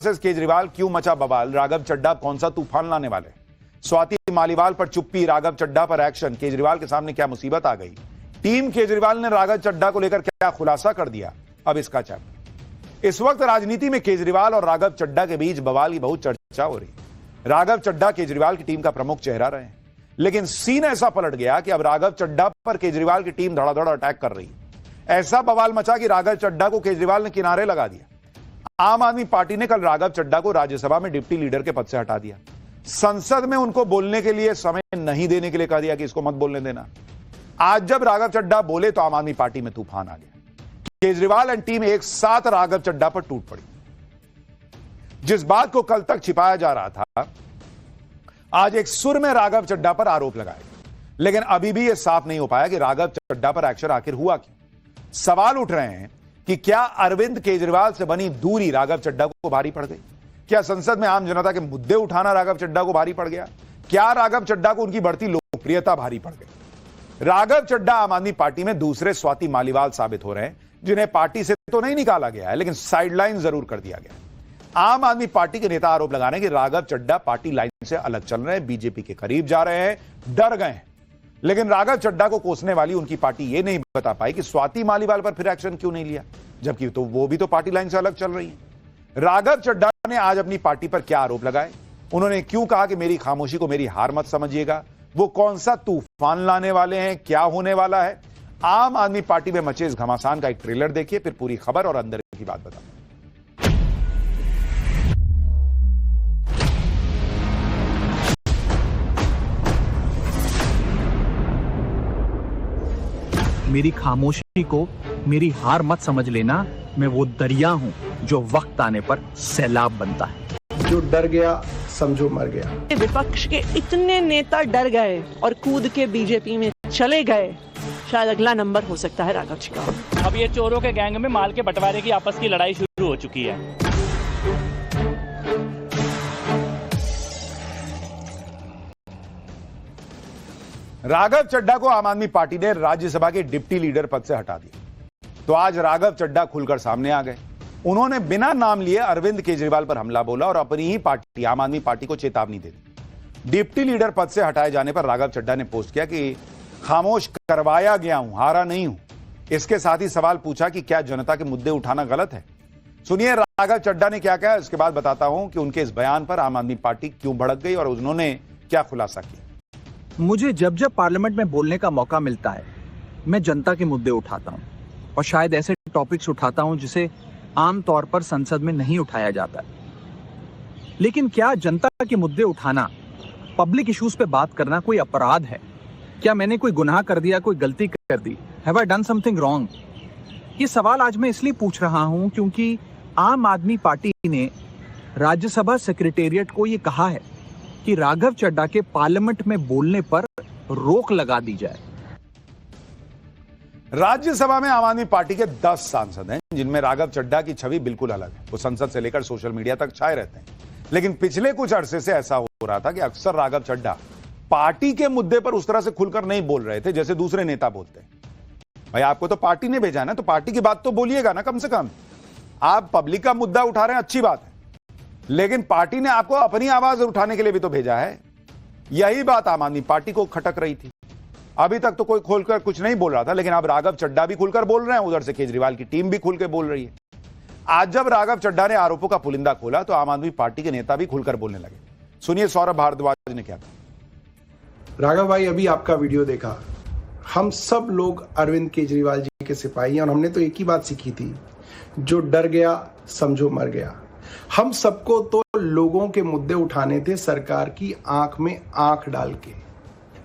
Versus Kejriwal, क्यों मचा बवाल, राघव चड्ढा कौन सा तूफान लाने वाले, स्वाति मालीवाल पर चुप्पी, राघव चड्ढा पर एक्शन, केजरीवाल के सामने क्या मुसीबत आ गई, टीम केजरीवाल ने राघव चड्ढा को लेकर क्या खुलासा कर दिया, अब इसका चैप्टर। इस वक्त राजनीति में केजरीवाल और राघव चड्ढा के बीच बवाल की बहुत चर्चा हो रही है। राघव चड्ढा केजरीवाल की टीम का प्रमुख चेहरा रहे हैं, लेकिन सीन ऐसा पलट गया कि अब राघव चड्ढा पर केजरीवाल की टीम धड़ाधड़ अटैक कर रही है। ऐसा बवाल मचा कि राघव चड्ढा को केजरीवाल ने किनारे लगा दिया। आम आदमी पार्टी ने कल राघव चड्ढा को राज्यसभा में डिप्टी लीडर के पद से हटा दिया। संसद में उनको बोलने के लिए समय नहीं देने के लिए कह दिया कि इसको मत बोलने देना। आज जब राघव चड्ढा बोले तो आम आदमी पार्टी में तूफान आ गया। केजरीवाल एंड टीम एक साथ राघव चड्ढा पर टूट पड़ी। जिस बात को कल तक छिपाया जा रहा था, आज एक सुर में राघव चड्ढा पर आरोप लगाए, लेकिन अभी भी यह साफ नहीं हो पाया कि राघव चड्ढा पर एक्शन आखिर हुआ क्यों। सवाल उठ रहे हैं कि क्या अरविंद केजरीवाल से बनी दूरी राघव चड्ढा को भारी पड़ गई? क्या संसद में आम जनता के मुद्दे उठाना राघव चड्ढा को भारी पड़ गया? क्या राघव चड्ढा को उनकी बढ़ती लोकप्रियता भारी पड़ गई? राघव चड्ढा आम आदमी पार्टी में दूसरे स्वाति मालीवाल साबित हो रहे हैं, जिन्हें पार्टी से तो नहीं निकाला गया है, लेकिन साइडलाइन जरूर कर दिया गया। आम आदमी पार्टी के नेता आरोप लगा रहे हैं कि राघव चड्ढा पार्टी लाइन से अलग चल रहे हैं, बीजेपी के करीब जा रहे हैं, डर गए हैं। लेकिन राघव चड्ढा को कोसने वाली उनकी पार्टी यह नहीं बता पाई कि स्वाति मालीवाल पर फिर एक्शन क्यों नहीं लिया, जबकि तो वो भी तो पार्टी लाइन से अलग चल रही है। राघव चड्ढा ने आज अपनी पार्टी पर क्या आरोप लगाए, उन्होंने क्यों कहा कि मेरी खामोशी को मेरी हार मत समझिएगा, वो कौन सा तूफान लाने वाले हैं, क्या होने वाला है। आम आदमी पार्टी में मचे इस घमासान का एक ट्रेलर देखिए, फिर पूरी खबर और अंदर की बात बताऊं। मेरी खामोशी को मेरी हार मत समझ लेना, मैं वो दरिया हूं जो वक्त आने पर सैलाब बनता है। जो डर गया समझो मर गया। विपक्ष के इतने नेता डर गए और कूद के बीजेपी में चले गए, शायद अगला नंबर हो सकता है राघव जी का। अब ये चोरों के गैंग में माल के बंटवारे की आपस की लड़ाई शुरू हो चुकी है। राघव चड्ढा को आम आदमी पार्टी ने राज्यसभा के डिप्टी लीडर पद से हटा दिया, तो आज राघव चड्ढा खुलकर सामने आ गए। उन्होंने बिना नाम लिए अरविंद केजरीवाल पर हमला बोला और अपनी ही पार्टी आम आदमी पार्टी को चेतावनी दे दी। डिप्टी लीडर पद से हटाए जाने पर राघव चड्ढा ने पोस्ट किया कि खामोश करवाया गया हूं, हारा नहीं हूं। इसके साथ ही सवाल पूछा कि क्या जनता के मुद्दे उठाना गलत है। सुनिए राघव चड्ढा ने क्या कहा, इसके बाद बताता हूं कि उनके इस बयान पर आम आदमी पार्टी क्यों भड़क गई और उन्होंने क्या खुलासा किया। मुझे जब जब पार्लियामेंट में बोलने का मौका मिलता है, मैं जनता के मुद्दे उठाता हूं और शायद ऐसे टॉपिक्स उठाता हूं जिसे आमतौर पर संसद में नहीं उठाया जाता। लेकिन क्या जनता के मुद्दे उठाना, पब्लिक इश्यूज पे बात करना कोई अपराध है? क्या मैंने कोई गुनाह कर दिया, कोई गलती कर दी? Have I done something wrong? ये सवाल आज मैं इसलिए पूछ रहा हूं क्योंकि आम आदमी पार्टी ने राज्यसभा सेक्रेटेरिएट को ये कहा है कि राघव चड्ढा के पार्लियामेंट में बोलने पर रोक लगा दी जाए। राज्यसभा में आम आदमी पार्टी के 10 सांसद हैं, जिनमें राघव चड्ढा की छवि बिल्कुल अलग है। वो संसद से लेकर सोशल मीडिया तक छाए रहते हैं, लेकिन पिछले कुछ अरसे से ऐसा हो रहा था कि अक्सर राघव चड्ढा पार्टी के मुद्दे पर उस तरह से खुलकर नहीं बोल रहे थे जैसे दूसरे नेता बोलते हैं। भाई आपको तो पार्टी ने भेजा ना, तो पार्टी की बात तो बोलिएगा ना। कम से कम आप पब्लिक का मुद्दा उठा रहे हैं, अच्छी बात है, लेकिन पार्टी ने आपको अपनी आवाज उठाने के लिए भी तो भेजा है। यही बात आम आदमी पार्टी को खटक रही थी। अभी तक तो कोई खोलकर कुछ नहीं बोल रहा था, लेकिन अब राघव चड्ढा भी खुलकर बोल रहे हैं, उधर से केजरीवाल की टीम भी खुल के बोल रही है। आज जब राघव चड्ढा ने आरोपों का पुलिंदा खोला तो आम आदमी पार्टी के नेता भी खुलकर बोलने लगे। सुनिए सौरभ भारद्वाज ने क्या कहा। राघव भाई, अभी आपका वीडियो देखा, हम सब लोग अरविंद केजरीवाल जी के सिपाही हैं और हमने तो एक ही बात सीखी थी, जो डर गया समझो मर गया। हम सबको तो लोगों के मुद्दे उठाने थे, सरकार की आंख में आंख डाल के।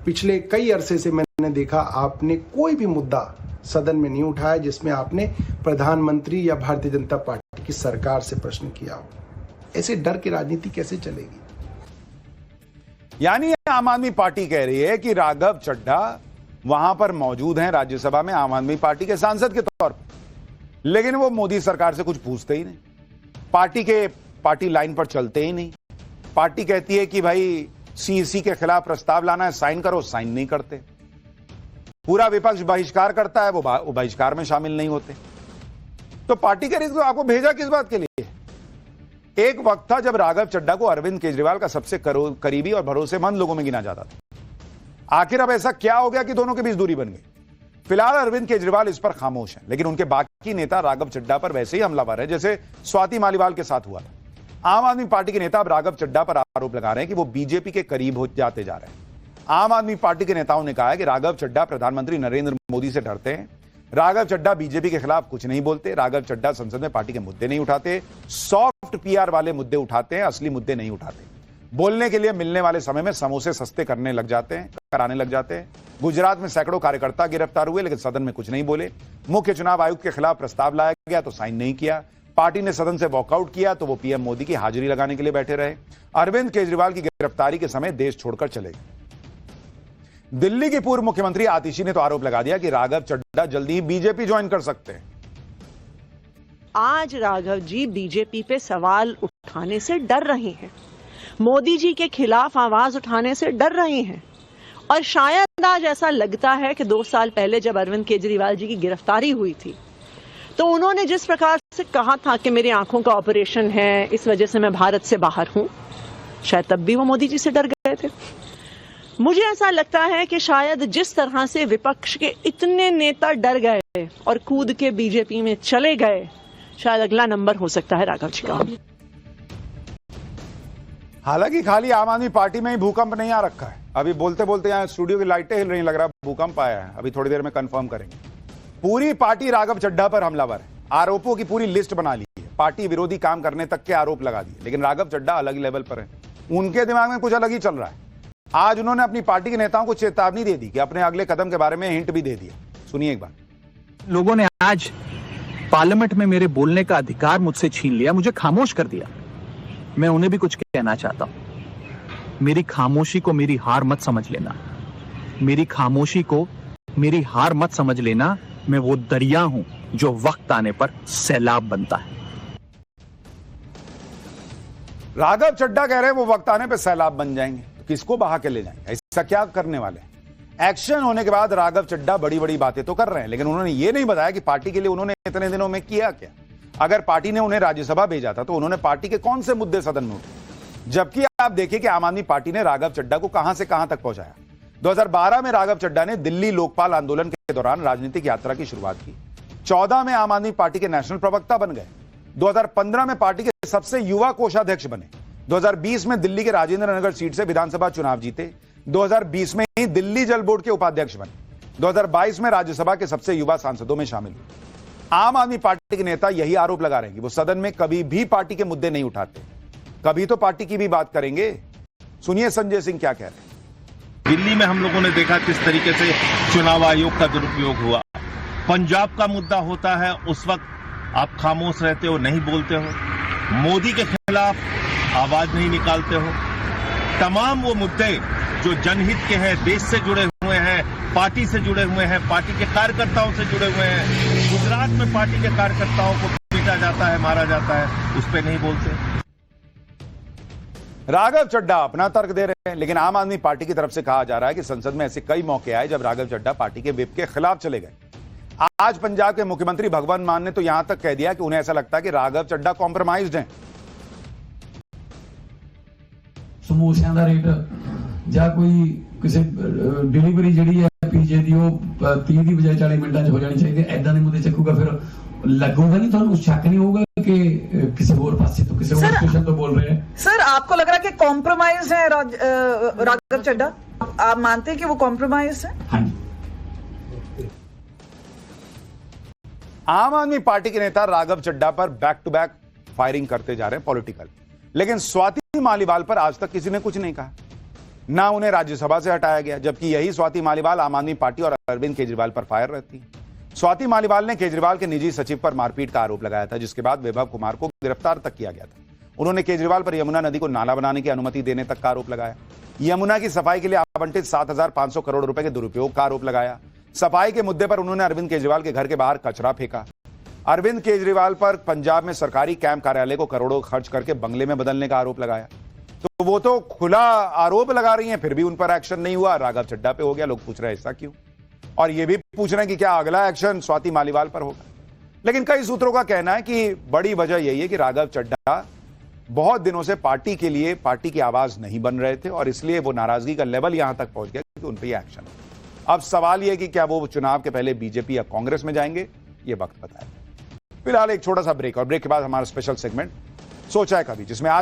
पिछले कई अरसे से मैंने देखा आपने कोई भी मुद्दा सदन में नहीं उठाया जिसमें आपने प्रधानमंत्री या भारतीय जनता पार्टी की सरकार से प्रश्न किया हो। ऐसे डर की राजनीति कैसे चलेगी? यानी आम आदमी पार्टी कह रही है कि राघव चड्ढा वहां पर मौजूद हैं राज्यसभा में आम आदमी पार्टी के सांसद के तौर पर, लेकिन वो मोदी सरकार से कुछ पूछते ही नहीं, पार्टी लाइन पर चलते ही नहीं। पार्टी कहती है कि भाई सीईसी के खिलाफ प्रस्ताव लाना है, साइन करो, साइन नहीं करते। पूरा विपक्ष बहिष्कार करता है, वो बहिष्कार में शामिल नहीं होते। तो पार्टी कह रही है, तो आपको भेजा किस बात के लिए? एक वक्त था जब राघव चड्ढा को अरविंद केजरीवाल का सबसे करीबी और भरोसेमंद लोगों में गिना जाता था। आखिर अब ऐसा क्या हो गया कि दोनों के बीच दूरी बन गई? फिलहाल अरविंद केजरीवाल इस पर खामोश हैं, लेकिन उनके बाकी नेता राघव चड्ढा पर वैसे ही हमलावर है जैसे स्वाति मालीवाल के साथ हुआ था। आम आदमी पार्टी के नेता अब राघव चड्ढा पर आरोप लगा रहे हैं कि वो बीजेपी के करीब हो जाते जा रहे हैं। आम आदमी पार्टी के नेताओं ने कहा है कि राघव चड्ढा प्रधानमंत्री नरेंद्र मोदी से डरते हैं। राघव चड्ढा बीजेपी के खिलाफ कुछ नहीं बोलते। राघव चड्ढा संसद में पार्टी के मुद्दे नहीं उठाते, सॉफ्ट पीआर वाले मुद्दे उठाते हैं, असली मुद्दे नहीं उठाते। बोलने के लिए मिलने वाले समय में समोसे सस्ते कराने लग जाते हैं। गुजरात में सैकड़ों कार्यकर्ता गिरफ्तार हुए, लेकिन सदन में कुछ नहीं बोले। मुख्य चुनाव आयुक्त के खिलाफ प्रस्ताव लाया गया तो साइन नहीं किया। पार्टी ने सदन से वॉकआउट किया तो वो पीएम मोदी की हाजिरी लगाने के लिए बैठे रहे। अरविंद केजरीवाल की गिरफ्तारी के समय देश छोड़कर चले गए। दिल्ली की पूर्व मुख्यमंत्री आतिशी ने तो आरोप लगा दिया कि राघव चड्ढा जल्दी ही बीजेपी ज्वाइन कर सकते हैं। आज राघव जी बीजेपी पे सवाल उठाने से डर रहे हैं, मोदी जी के खिलाफ आवाज उठाने से डर रहे हैं। और शायद आज ऐसा लगता है कि 2 साल पहले जब अरविंद केजरीवाल जी की गिरफ्तारी हुई थी तो उन्होंने जिस प्रकार से कहा था कि मेरी आंखों का ऑपरेशन है, इस वजह से मैं भारत से बाहर हूं, शायद तब भी वो मोदी जी से डर गए थे। मुझे ऐसा लगता है कि शायद जिस तरह से विपक्ष के इतने नेता डर गए और कूद के बीजेपी में चले गए, शायद अगला नंबर हो सकता है राघव जी का। हालांकि खाली आम आदमी पार्टी में ही भूकंप नहीं आ रखा है। अभी बोलते बोलते यहां स्टूडियो की लाइटें हिल रही, लग रहा भूकंप आया है। अभी थोड़ी देर में कंफर्म करेंगे। पूरी पार्टी राघव चड्ढा पर हमलावर है। आरोपों की पूरी लिस्ट बना ली है, पार्टी विरोधी काम करने तक के आरोप लगा दिए। लेकिन राघव चड्ढा अलग लेवल पर है, उनके दिमाग में कुछ अलग ही चल रहा है। आज उन्होंने अपनी पार्टी के नेताओं को चेतावनी दे दी कि अपने अगले कदम के बारे में हिंट भी दे दिया। सुनिए एक बार। लोगों ने आज पार्लियामेंट में मेरे बोलने का अधिकार मुझसे छीन लिया, मुझे खामोश कर दिया। मैं उन्हें भी कुछ कहना चाहता हूं। मेरी खामोशी को मेरी हार मत समझ लेना। मेरी खामोशी को मेरी हार मत समझ लेना। मैं वो दरिया हूं जो वक्त आने पर सैलाब बनता है। राघव चड्ढा कह रहे हैं वो वक्त आने पर सैलाब बन जाएंगे। तो किसको बहा के ले जाएंगे? ऐसा क्या करने वाले हैं? एक्शन होने के बाद राघव चड्ढा बड़ी बड़ी बातें तो कर रहे हैं, लेकिन उन्होंने ये नहीं बताया कि पार्टी के लिए उन्होंने इतने दिनों में किया क्या। अगर पार्टी ने उन्हें राज्यसभा भेजा था तो उन्होंने पार्टी के कौन से मुद्दे सदन में उठाए? जबकि आप देखिए कि आम आदमी पार्टी ने राघव चड्ढा को कहां से कहां तक पहुंचाया। 2012 में राघव चड्ढा ने दिल्ली लोकपाल आंदोलन के दौरान राजनीतिक यात्रा की शुरुआत की। 14 में आम आदमी पार्टी के नेशनल प्रवक्ता बन गए। 2015 में पार्टी के सबसे युवा कोषाध्यक्ष बने। 2020 में दिल्ली के राजेंद्र नगर सीट से विधानसभा चुनाव जीते। 2020 में ही दिल्ली जल बोर्ड के उपाध्यक्ष बने। 2022 में राज्यसभा के सबसे युवा सांसदों में शामिल हुए। आम आदमी पार्टी के नेता यही आरोप लगा रहे हैं कि वो सदन में कभी भी पार्टी के मुद्दे नहीं उठाते। कभी तो पार्टी की भी बात करेंगे। सुनिए संजय सिंह क्या कह रहे हैं। दिल्ली में हम लोगों ने देखा किस तरीके से चुनाव आयोग का दुरुपयोग हुआ। पंजाब का मुद्दा होता है, उस वक्त आप खामोश रहते हो, नहीं बोलते हो। मोदी के खिलाफ आवाज नहीं निकालते हो। तमाम वो मुद्दे जो जनहित के हैं, देश से जुड़े हुए हैं, पार्टी से जुड़े हुए हैं, पार्टी के कार्यकर्ताओं से जुड़े हुए हैं। गुजरात में पार्टी के कार्यकर्ताओं को पीटा जाता है, मारा जाता है, उस पर नहीं बोलते। राघव चड्ढा अपना तर्क दे रहे हैं, लेकिन आम आदमी पार्टी की तरफ से कहा जा रहा है कि संसद में ऐसे कई मौके आए जब राघव चड्ढा पार्टी के विप के खिलाफ चले गए। आज पंजाब के मुख्यमंत्री भगवंत मान ने तो यहां तक कह दिया कि उन्हें ऐसा लगता है कि राघव चड्ढा कॉम्प्रोमाइज्ड हैं। समोसिਆਂ ਦਾ ਰੇਟ ਜਾਂ ਕੋਈ ਕਿਸੇ ਡਿਲੀਵਰੀ ਜਿਹੜੀ ਹੈ ਪੀਜੇ ਦੀ ਉਹ 30 ਦੀ ਬਜਾਏ 40 ਮਿੰਟਾਂ 'ਚ ਹੋ ਜਾਣੀ ਚਾਹੀਦੀ ਹੈ। ਐਦਾਂ ਦੇ ਮੁੱਦੇ ਚੱਕੂਗਾ ਫਿਰ लगूगा नहीं, ਤੁਹਾਨੂੰ शक नहीं होगा कि किसी और पास से तो किसी और स्टेशन तो बोल रहे हैं। सर आपको लग रहा है कि कॉम्प्रोमाइज है राघव चड्ढा? आप मानते हैं कि वो कॉम्प्रोमाइज है? हाँ जी। आम आदमी पार्टी के नेता राघव चड्ढा पर बैक टू बैक फायरिंग करते जा रहे हैं पॉलिटिकल, लेकिन स्वाति मालीवाल पर आज तक किसी ने कुछ नहीं कहा। ना उन्हें राज्यसभा से हटाया गया, जबकि यही स्वाति मालीवाल आम आदमी पार्टी और अरविंद केजरीवाल पर फायर रहती है। स्वाति मालीवाल ने केजरीवाल के निजी सचिव पर मारपीट का आरोप लगाया था, जिसके बाद वैभव कुमार को गिरफ्तार तक किया गया था। उन्होंने केजरीवाल पर यमुना नदी को नाला बनाने की अनुमति देने तक का आरोप लगाया। यमुना की सफाई के लिए आवंटित 7,500 करोड़ रुपए के दुरुपयोग का आरोप लगाया। सफाई के मुद्दे पर उन्होंने अरविंद केजरीवाल के घर के बाहर कचरा फेंका। अरविंद केजरीवाल पर पंजाब में सरकारी कैंप कार्यालय को करोड़ों खर्च करके बंगले में बदलने का आरोप लगाया। तो वो तो खुला आरोप लगा रही हैं, फिर भी उन पर एक्शन नहीं हुआ। राघव चड्ढा पे हो गया। लोग पूछ रहे हैं ऐसा क्यों, और ये भी पूछ रहे हैं कि क्या अगला एक्शन स्वाति मालीवाल पर होगा। लेकिन कई सूत्रों का कहना है कि बड़ी वजह यही है कि राघव चड्ढा बहुत दिनों से पार्टी के लिए पार्टी की आवाज नहीं बन रहे थे और इसलिए वो नाराजगी का लेवल यहां तक पहुंच गया कि उन पर यह एक्शन। अब सवाल यह कि क्या वो चुनाव के पहले बीजेपी या कांग्रेस में जाएंगे, ये वक्त बताएगा। फिलहाल एक छोटा सा ब्रेक, और ब्रेक के बाद हमारा स्पेशल सेगमेंट सोचा है कभी, जिसमें आज